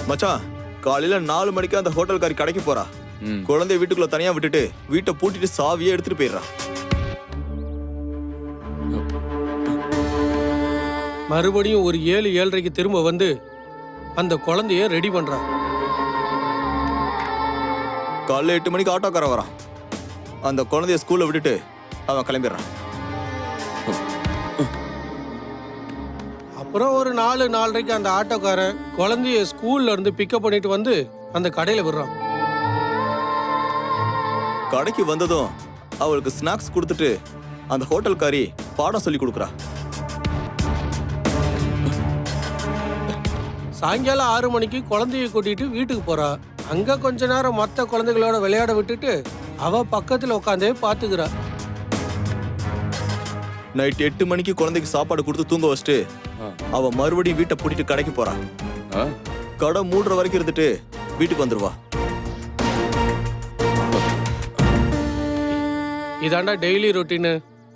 மச்சான், காலையில 4 மணிக்கு அந்த ஹோட்டல்காரி கடைக்கு போறா. குழந்தைய வீட்டுக்குள்ள தனியா விட்டுட்டு வீட்டை பூட்டிட்டு சாவியே எடுத்துட்டு போயிடுறா. மறுபடியும் ஒரு 7-7:30க்கு திரும்ப வந்து அந்த குழந்தைய ரெடி பண்றா. காலைல 8 மணிக்கு ஆட்டோக்காரன் வரான். அந்த குழந்தைய ஸ்கூல்ல விட்டுட்டு அவன் கிளம்பிடுறான். அப்புறம் ஒரு 4-4:30க்கு அந்த ஆட்டோக்காரன் குழந்தைய ஸ்கூல்ல இருந்து பிக்கப் பண்ணிட்டு வந்து அந்த கடையில விடுறான். கடைக்கு வந்ததும் அவளுக்கு ஸ்நாக்ஸ் கொடுத்துட்டு அந்த ஹோட்டல்காரி பாடம் சொல்லி கொடுக்குறா. சாயங்காலம் 6 மணிக்கு குழந்தைய கூட்டிட்டு வீட்டுக்கு போறா. அங்க கொஞ்ச நேரம் மற்ற குழந்தைகளோட விளையாட விட்டுட்டு அவ பக்கத்துல உட்காந்தே பாத்துக்கிறா. நைட் 8 மணிக்கு குழந்தைக்கு சாப்பாடு கொடுத்து தூங்க வச்சுட்டு அவ மறுபடியும் வீட்டை பூட்டிட்டு கடைக்கு போறா. கடை மூடுற வரைக்கும் இருந்துட்டு வீட்டுக்கு வந்துருவா. இதாண்டா டெய்லி ரொட்டீனு.